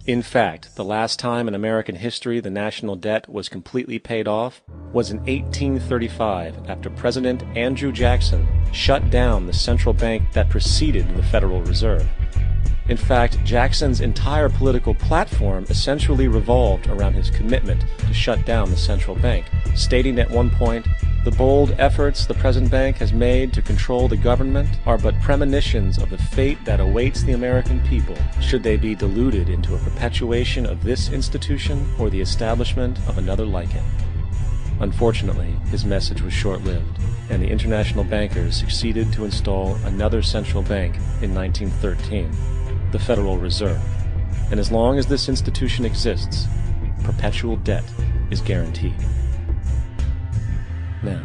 In fact, the last time in American history the national debt was completely paid off was in 1835 after President Andrew Jackson shut down the central bank that preceded the Federal Reserve. In fact, Jackson's entire political platform essentially revolved around his commitment to shut down the central bank, stating at one point, "The bold efforts the present bank has made to control the government are but premonitions of the fate that awaits the American people should they be deluded into a perpetuation of this institution or the establishment of another like it." Unfortunately, his message was short-lived, and the international bankers succeeded to install another central bank in 1913, the Federal Reserve. And as long as this institution exists, perpetual debt is guaranteed. Now,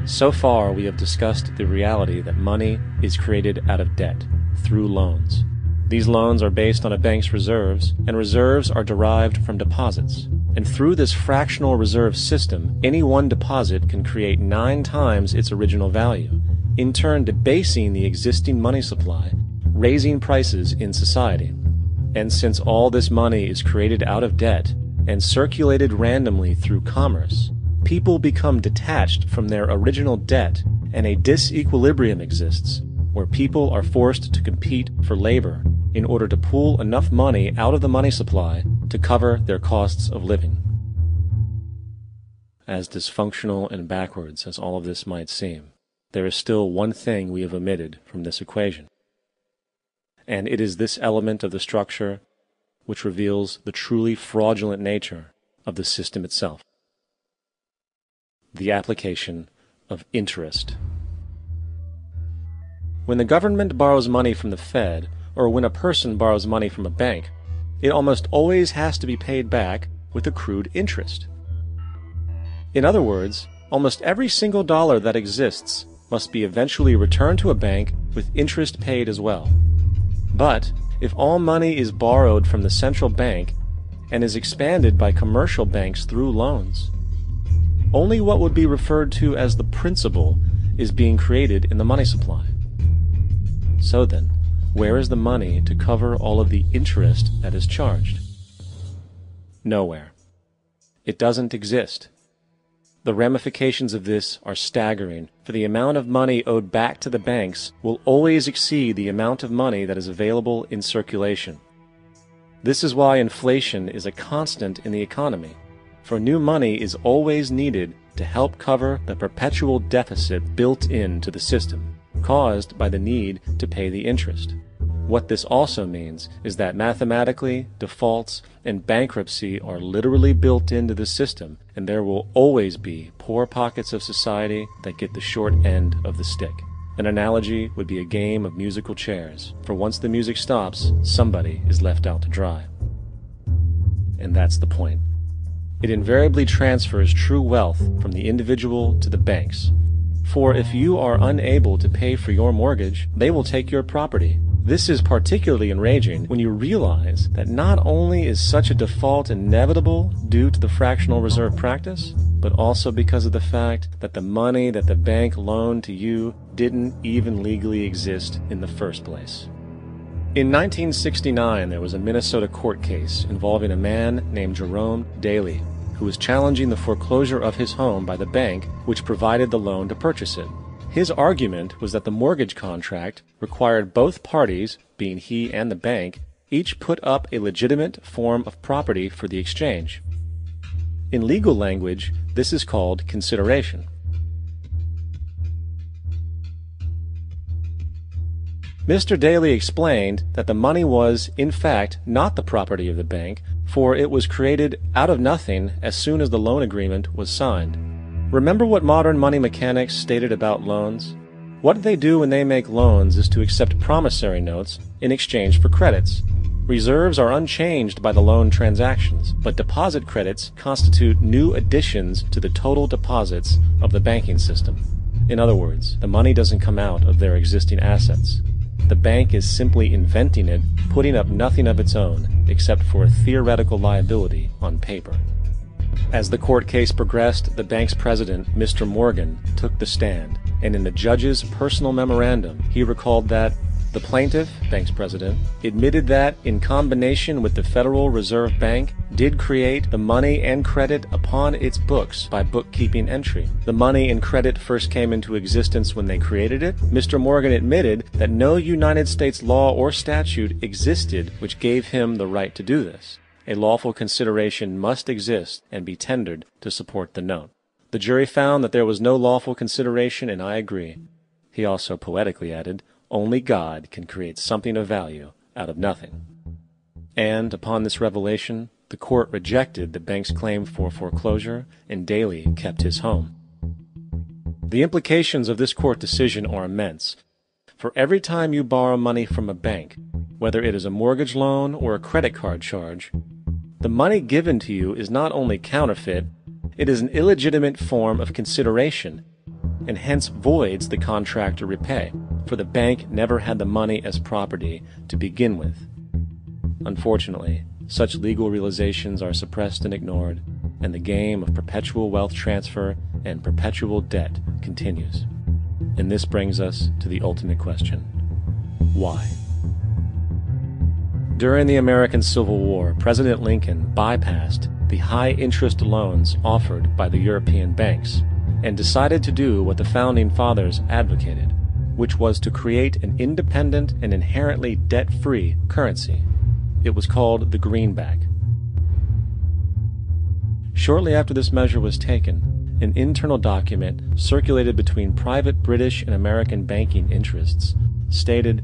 so far we have discussed the reality that money is created out of debt, through loans. These loans are based on a bank's reserves, and reserves are derived from deposits. And through this fractional reserve system, any one deposit can create 9 times its original value, in turn debasing the existing money supply, raising prices in society. And since all this money is created out of debt and circulated randomly through commerce, people become detached from their original debt, and a disequilibrium exists, where people are forced to compete for labor in order to pull enough money out of the money supply to cover their costs of living. As dysfunctional and backwards as all of this might seem, there is still one thing we have omitted from this equation. And it is this element of the structure which reveals the truly fraudulent nature of the system itself: the application of interest. When the government borrows money from the Fed, or when a person borrows money from a bank, it almost always has to be paid back with accrued interest. In other words, almost every single dollar that exists must be eventually returned to a bank with interest paid as well. But if all money is borrowed from the central bank and is expanded by commercial banks through loans, only what would be referred to as the principal is being created in the money supply. So then, where is the money to cover all of the interest that is charged? Nowhere. It doesn't exist. The ramifications of this are staggering, for the amount of money owed back to the banks will always exceed the amount of money that is available in circulation. This is why inflation is a constant in the economy, for new money is always needed to help cover the perpetual deficit built into the system, caused by the need to pay the interest. What this also means is that mathematically, defaults and bankruptcy are literally built into the system, and there will always be poor pockets of society that get the short end of the stick. An analogy would be a game of musical chairs, for once the music stops, somebody is left out to dry. And that's the point. It invariably transfers true wealth from the individual to the banks. For if you are unable to pay for your mortgage, they will take your property. This is particularly enraging when you realize that not only is such a default inevitable due to the fractional reserve practice, but also because of the fact that the money that the bank loaned to you didn't even legally exist in the first place. In 1969, there was a Minnesota court case involving a man named Jerome Daly, who was challenging the foreclosure of his home by the bank which provided the loan to purchase it. His argument was that the mortgage contract required both parties, being he and the bank, each put up a legitimate form of property for the exchange. In legal language, this is called consideration. Mr. Daly explained that the money was, in fact, not the property of the bank, for it was created out of nothing as soon as the loan agreement was signed. Remember what modern money mechanics stated about loans? What they do when they make loans is to accept promissory notes in exchange for credits. Reserves are unchanged by the loan transactions, but deposit credits constitute new additions to the total deposits of the banking system. In other words, the money doesn't come out of their existing assets. The bank is simply inventing it, putting up nothing of its own, except for a theoretical liability on paper. As the court case progressed, the bank's president, Mr. Morgan, took the stand, and in the judge's personal memorandum, he recalled that, The plaintiff, bank's president, admitted that, in combination with the Federal Reserve Bank, did create the money and credit upon its books by bookkeeping entry. The money and credit first came into existence when they created it. Mr. Morgan admitted that no United States law or statute existed which gave him the right to do this. A lawful consideration must exist and be tendered to support the note. The jury found that there was no lawful consideration, and I agree. He also poetically added, "Only God can create something of value out of nothing." And upon this revelation, the court rejected the bank's claim for foreclosure, and Daly kept his home. The implications of this court decision are immense. For every time you borrow money from a bank, whether it is a mortgage loan or a credit card charge, the money given to you is not only counterfeit, it is an illegitimate form of consideration, and hence voids the contract to repay, for the bank never had the money as property to begin with. Unfortunately, such legal realizations are suppressed and ignored, and the game of perpetual wealth transfer and perpetual debt continues. And this brings us to the ultimate question: why? During the American Civil War, President Lincoln bypassed the high-interest loans offered by the European banks and decided to do what the Founding Fathers advocated, which was to create an independent and inherently debt-free currency. It was called the greenback. Shortly after this measure was taken, an internal document circulated between private British and American banking interests stated,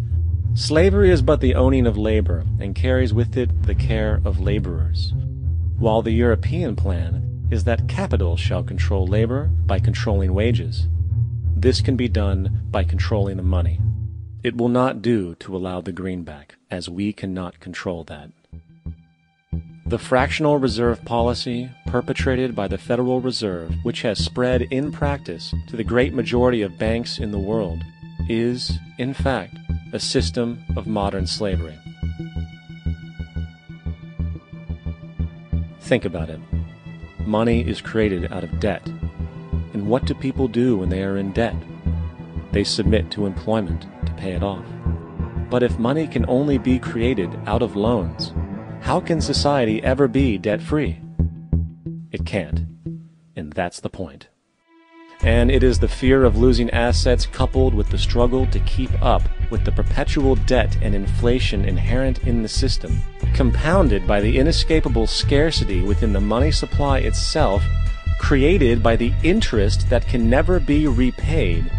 "Slavery is but the owning of labor, and carries with it the care of laborers, while the European plan is that capital shall control labor by controlling wages. This can be done by controlling the money. It will not do to allow the greenback, as we cannot control that." The fractional reserve policy perpetrated by the Federal Reserve, which has spread in practice to the great majority of banks in the world, is, in fact, a system of modern slavery. Think about it. Money is created out of debt. And what do people do when they are in debt? They submit to employment to pay it off. But if money can only be created out of loans, how can society ever be debt-free? It can't. And that's the point. And it is the fear of losing assets coupled with the struggle to keep up with the perpetual debt and inflation inherent in the system, compounded by the inescapable scarcity within the money supply itself, created by the interest that can never be repaid,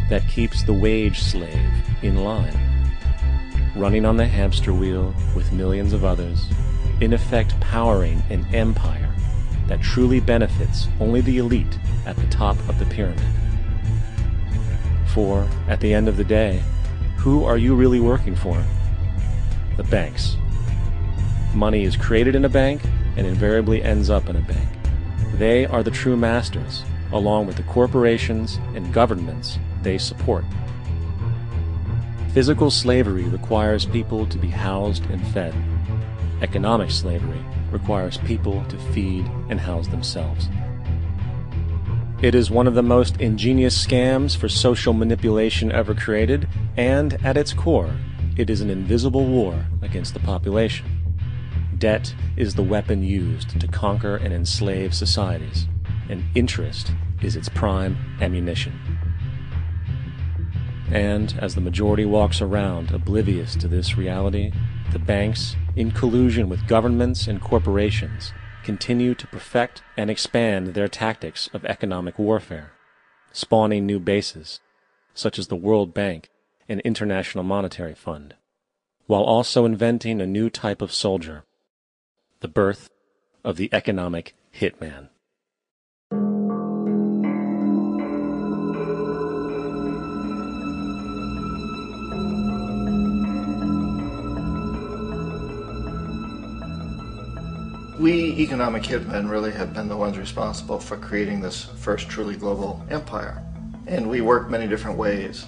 that keeps the wage slave in line, running on the hamster wheel with millions of others, in effect powering an empire that truly benefits only the elite at the top of the pyramid. For, at the end of the day, who are you really working for? The banks. Money is created in a bank and invariably ends up in a bank. They are the true masters, along with the corporations and governments they support. Physical slavery requires people to be housed and fed. Economic slavery requires people to feed and house themselves. It is one of the most ingenious scams for social manipulation ever created, and at its core, it is an invisible war against the population. Debt is the weapon used to conquer and enslave societies, and interest is its prime ammunition. And as the majority walks around oblivious to this reality, the banks, in collusion with governments and corporations, continue to perfect and expand their tactics of economic warfare, spawning new bases, such as the World Bank and International Monetary Fund, while also inventing a new type of soldier, the birth of the economic hitman. We economic hitmen really have been the ones responsible for creating this first truly global empire. And we work many different ways.